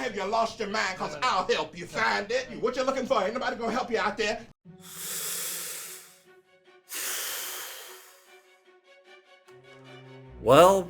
have you lost your mind? Because I'll help you find it. What you looking for? Ain't nobody gonna help you out there. Well,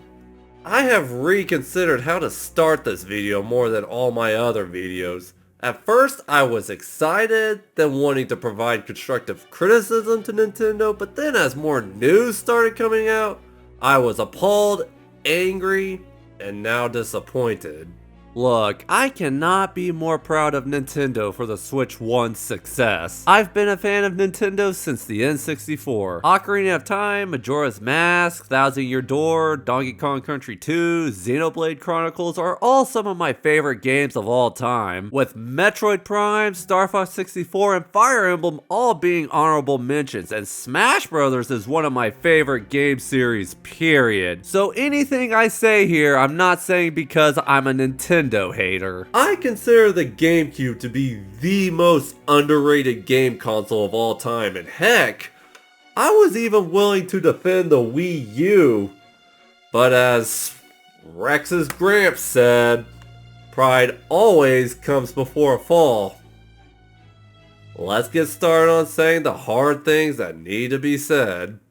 I have reconsidered how to start this video more than all my other videos. At first, I was excited, then wanting to provide constructive criticism to Nintendo, but then as more news started coming out, I was appalled, angry, and now disappointed. Look, I cannot be more proud of Nintendo for the Switch 1's success. I've been a fan of Nintendo since the N64. Ocarina of Time, Majora's Mask, Thousand Year Door, Donkey Kong Country 2, Xenoblade Chronicles are all some of my favorite games of all time, with Metroid Prime, Star Fox 64, and Fire Emblem all being honorable mentions, and Smash Bros. Is one of my favorite game series, period. So anything I say here, I'm not saying because I'm a Nintendo hater. I consider the GameCube to be the most underrated game console of all time, and heck, I was even willing to defend the Wii U. But as Rex's Gramps said, pride always comes before a fall. Let's get started on saying the hard things that need to be said.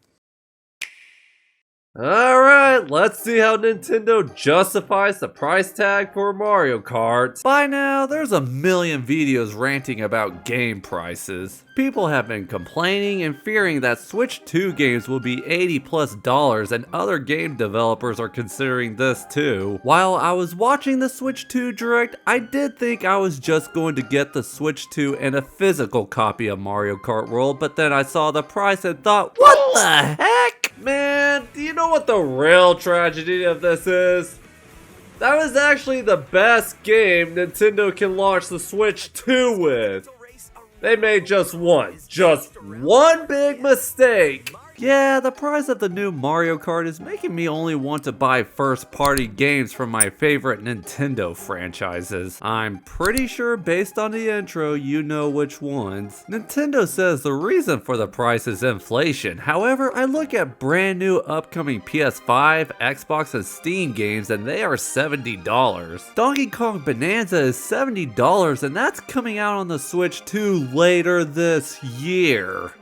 Alright, let's see how Nintendo justifies the price tag for Mario Kart. By now, there's a million videos ranting about game prices. People have been complaining and fearing that Switch 2 games will be $80+ and other game developers are considering this too. While I was watching the Switch 2 Direct, I did think I was just going to get the Switch 2 and a physical copy of Mario Kart World, but then I saw the price and thought, what the heck? Man, do you know what the real tragedy of this is? That was actually the best game Nintendo can launch the Switch 2 with. They made just one big mistake. Yeah, the price of the new Mario Kart is making me only want to buy first-party games from my favorite Nintendo franchises. I'm pretty sure based on the intro, you know which ones. Nintendo says the reason for the price is inflation. However, I look at brand new upcoming PS5, Xbox, and Steam games and they are $70. Donkey Kong Bonanza is $70 and that's coming out on the Switch 2 later this year.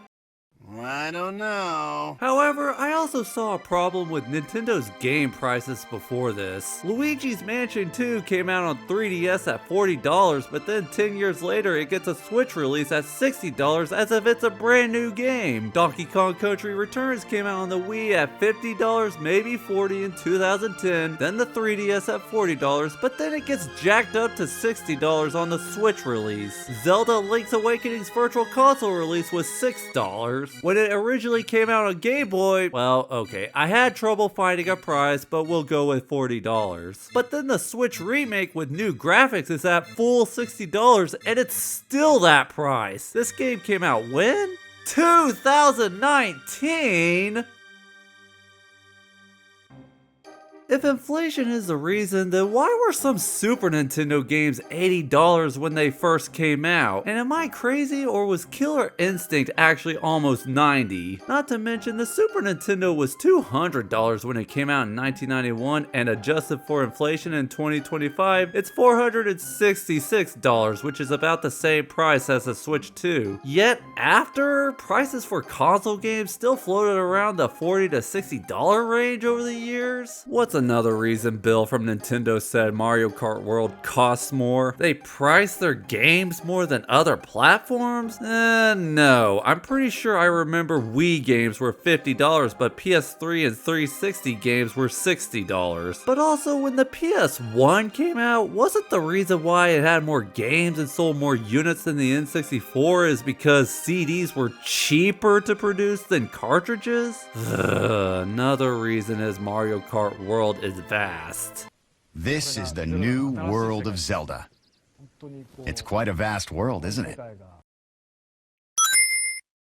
I don't know. However, I also saw a problem with Nintendo's game prices before this. Luigi's Mansion 2 came out on 3DS at $40, but then 10 years later it gets a Switch release at $60 as if it's a brand new game. Donkey Kong Country Returns came out on the Wii at $50, maybe $40 in 2010, then the 3DS at $40, but then it gets jacked up to $60 on the Switch release. Zelda Link's Awakening's Virtual Console release was $6. When it originally came out on Game Boy, well, okay, I had trouble finding a price, but we'll go with $40. But then the Switch remake with new graphics is at full $60, and it's still that price. This game came out when? 2019? If inflation is the reason, then why were some Super Nintendo games $80 when they first came out? And am I crazy, or was Killer Instinct actually almost $90? Not to mention, the Super Nintendo was $200 when it came out in 1991, and adjusted for inflation in 2025, it's $466, which is about the same price as the Switch 2. Yet, after, prices for console games still floated around the $40 to $60 range over the years? What's another reason Bill from Nintendo said Mario Kart World costs more? They price their games more than other platforms? No. I'm pretty sure I remember Wii games were $50, but PS3 and 360 games were $60. But also, when the PS1 came out, wasn't the reason why it had more games and sold more units than the N64 is because CDs were cheaper to produce than cartridges? Another reason is Mario Kart World is vast. This is the new world of Zelda. It's quite a vast world, isn't it?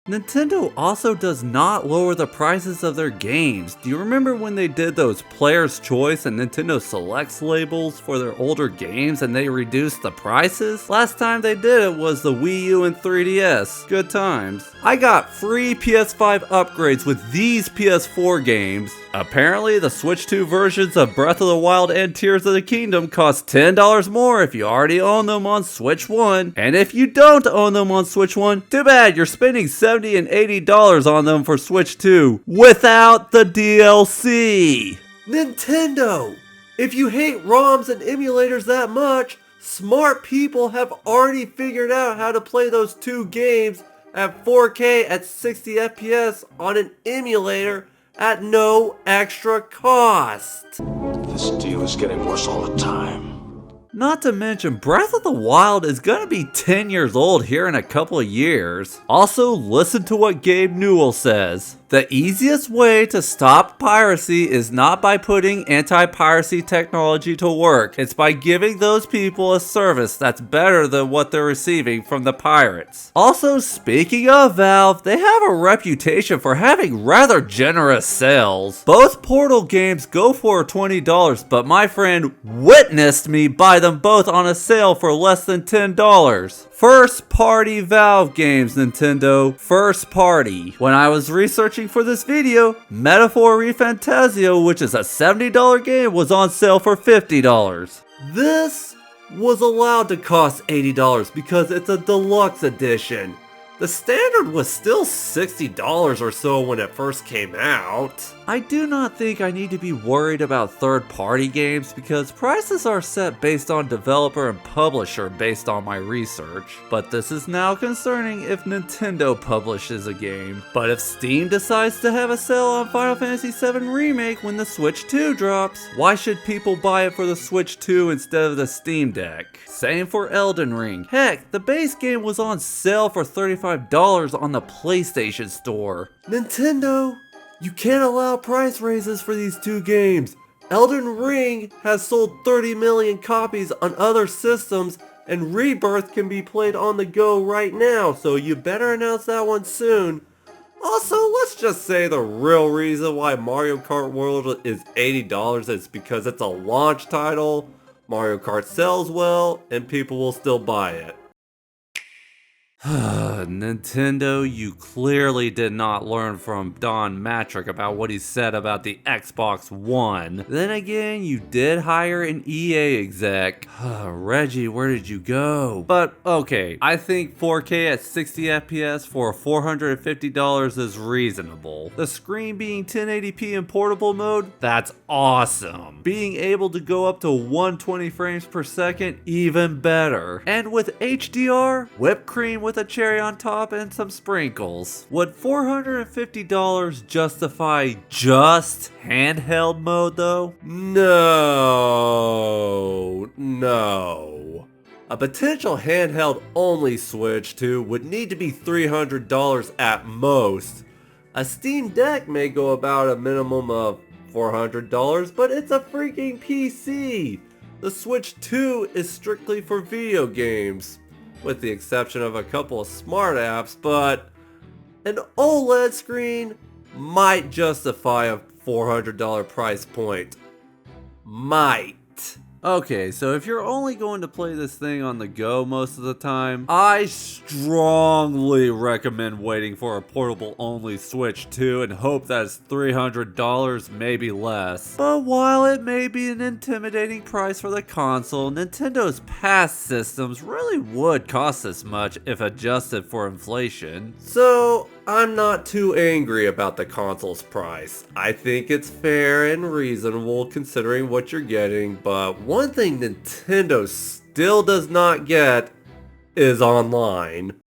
Nintendo also does not lower the prices of their games. Do you remember when they did those Player's Choice and Nintendo Selects labels for their older games and they reduced the prices? Last time they did it was the Wii U and 3DS. Good times. I got free PS5 upgrades with these PS4 games. Apparently, the Switch 2 versions of Breath of the Wild and Tears of the Kingdom cost $10 more if you already own them on Switch 1. And if you don't own them on Switch 1, too bad, you're spending $70 and $80 on them for Switch 2 without the DLC. Nintendo! If you hate ROMs and emulators that much, smart people have already figured out how to play those two games at 4K at 60 FPS on an emulator at no extra cost. This deal is getting worse all the time. Not to mention, Breath of the Wild is gonna be 10 years old here in a couple of years. Also, listen to what Gabe Newell says. The easiest way to stop piracy is not by putting anti-piracy technology to work. It's by giving those people a service that's better than what they're receiving from the pirates. Also, speaking of Valve, they have a reputation for having rather generous sales. Both Portal games go for $20, but my friend witnessed me buy them both on a sale for less than $10. First party Valve games, Nintendo. First party. When I was researching for this video, Metaphor ReFantazio, which is a $70 game, was on sale for $50. This was allowed to cost $80 because it's a deluxe edition. The standard was still $60 or so when it first came out. I do not think I need to be worried about third-party games because prices are set based on developer and publisher based on my research. But this is now concerning if Nintendo publishes a game. But if Steam decides to have a sale on Final Fantasy VII Remake when the Switch 2 drops, why should people buy it for the Switch 2 instead of the Steam Deck? Same for Elden Ring. Heck, the base game was on sale for $35 on the PlayStation Store. Nintendo, you can't allow price raises for these two games. Elden Ring has sold 30 million copies on other systems, and Rebirth can be played on the go right now, so you better announce that one soon. Also, let's just say the real reason why Mario Kart World is $80 is because it's a launch title. Mario Kart sells well, and people will still buy it. Nintendo, you clearly did not learn from Don Matrick about what he said about the Xbox One. Then again, you did hire an EA exec. Reggie, where did you go? But okay, I think 4K at 60 FPS for $450 is reasonable. The screen being 1080p in portable mode, that's awesome. Being able to go up to 120 frames per second, even better. And with HDR, whipped cream with a cherry on top and some sprinkles. Would $450 justify just handheld mode though? No. A potential handheld only Switch 2 would need to be $300 at most. A Steam Deck may go about a minimum of $400, but it's a freaking PC. The Switch 2 is strictly for video games, with the exception of a couple of smart apps, but an OLED screen might justify a $400 price point. Might. Okay, so if you're only going to play this thing on the go most of the time, I strongly recommend waiting for a portable only Switch 2 and hope that it's $300, maybe less. But while it may be an intimidating price for the console, Nintendo's past systems really would cost this much if adjusted for inflation. So I'm not too angry about the console's price. I think it's fair and reasonable considering what you're getting, but one thing Nintendo still does not get is online.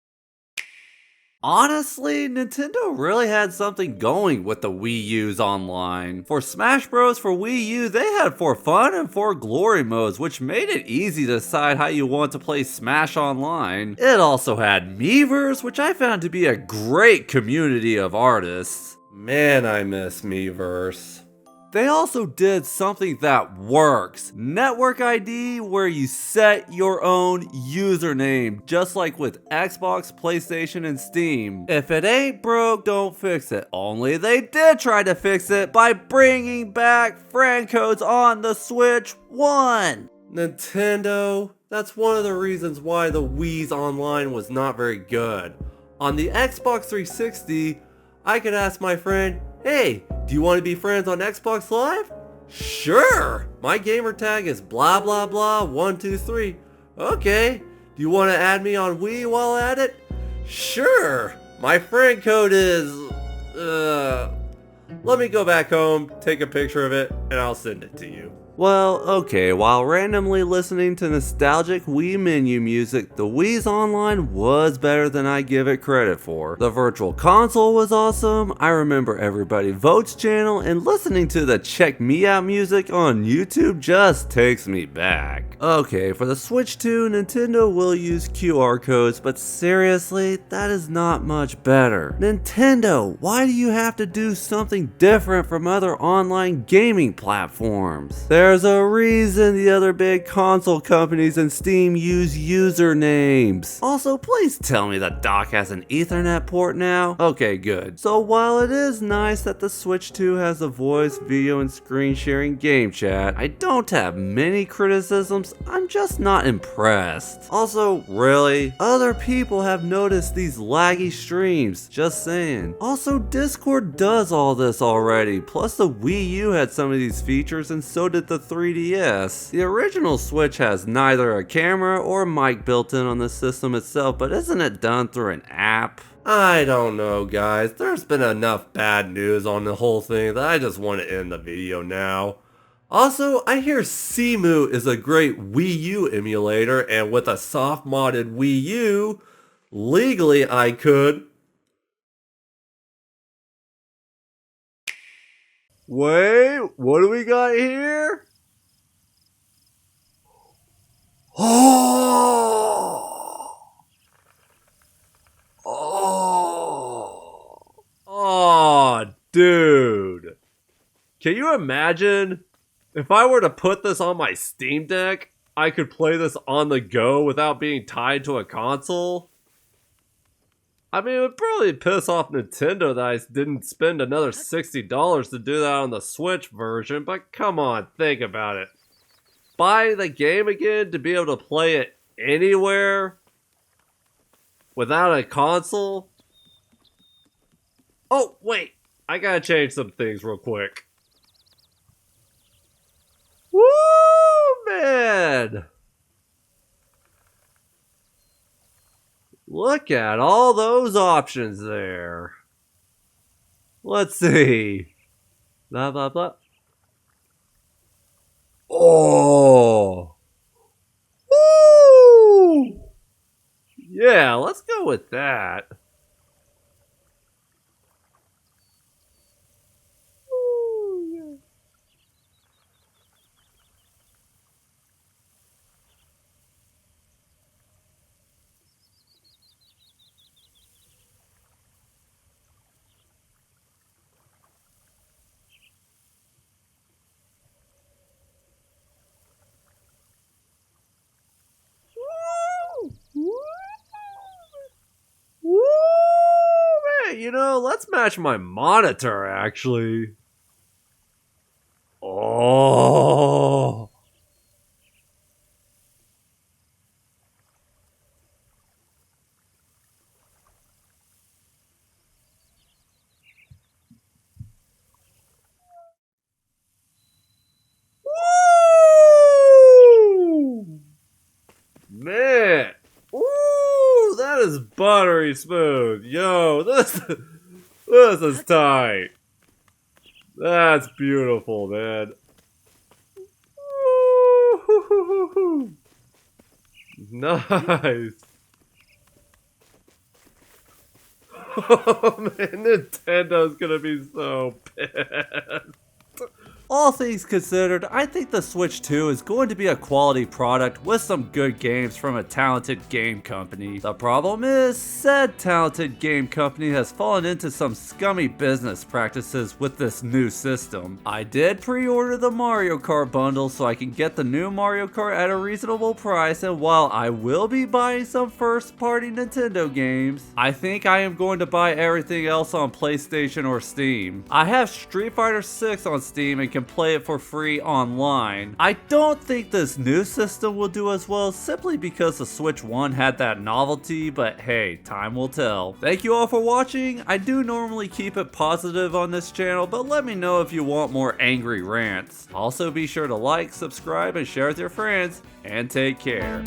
Honestly, Nintendo really had something going with the Wii U's online. For Smash Bros. For Wii U, they had 4 fun and 4 glory modes, which made it easy to decide how you want to play Smash online. It also had Miiverse, which I found to be a great community of artists. Man, I miss Miiverse. They also did something that works. Network ID, where you set your own username, just like with Xbox, PlayStation, and Steam. If it ain't broke, don't fix it. Only they did try to fix it by bringing back friend codes on the Switch 1. Nintendo, that's one of the reasons why the Wii's Online was not very good. On the Xbox 360, I could ask my friend, hey, do you want to be friends on Xbox Live? Sure! My gamer tag is blah blah blah 123. Okay. Do you want to add me on Wii while at it? Sure! My friend code is... Let me go back home, take a picture of it, and I'll send it to you. Well, okay, while randomly listening to nostalgic Wii menu music, the Wii's Online was better than I give it credit for. The Virtual Console was awesome, I remember Everybody Votes channel, and listening to the Check Me Out music on YouTube just takes me back. Okay, for the Switch 2, Nintendo will use QR codes, but seriously, that is not much better. Nintendo, why do you have to do something different from other online gaming platforms? There's a reason the other big console companies and Steam use usernames. Also, please tell me the dock has an Ethernet port now. Okay, good. So while it is nice that the Switch 2 has a voice, video, and screen sharing game chat, I don't have many criticisms. I'm just not impressed. Also, really? Other people have noticed these laggy streams. Just saying. Also, Discord does all this already. Plus, the Wii U had some of these features, and so did the 3DS. The original Switch has neither a camera or mic built in on the system itself, but isn't it done through an app? I don't know, guys. There's been enough bad news on the whole thing that I just want to end the video now. Also, I hear Cemu is a great Wii U emulator, and with a soft modded Wii U, legally I could... Wait, what do we got here? Oh, dude. Can you imagine if I were to put this on my Steam Deck, I could play this on the go without being tied to a console? I mean, it would probably piss off Nintendo that I didn't spend another $60 to do that on the Switch version, but come on, think about it. Buy the game again to be able to play it anywhere without a console? Oh, wait, I gotta change some things real quick. Woo, man! Look at all those options there. Let's see. Blah, blah, blah. Oh! Woo! Yeah, let's go with that. Woo, yeah. Woo, man, you know, let's match my monitor, actually. Oh. Woo! Man. Ooh, that is buttery smooth. Yo, this is tight. That's beautiful, man. Ooh, nice. Oh man, Nintendo's gonna be so pissed. All things considered, I think the Switch 2 is going to be a quality product with some good games from a talented game company. The problem is, said talented game company has fallen into some scummy business practices with this new system. I did pre-order the Mario Kart bundle so I can get the new Mario Kart at a reasonable price, and while I will be buying some first-party Nintendo games, I think I am going to buy everything else on PlayStation or Steam. I have Street Fighter 6 on Steam and can play it for free online. I don't think this new system will do as well simply because the Switch 1 had that novelty, but hey, time will tell. Thank you all for watching. I do normally keep it positive on this channel, but let me know if you want more angry rants. Also be sure to like, subscribe, and share with your friends, and take care.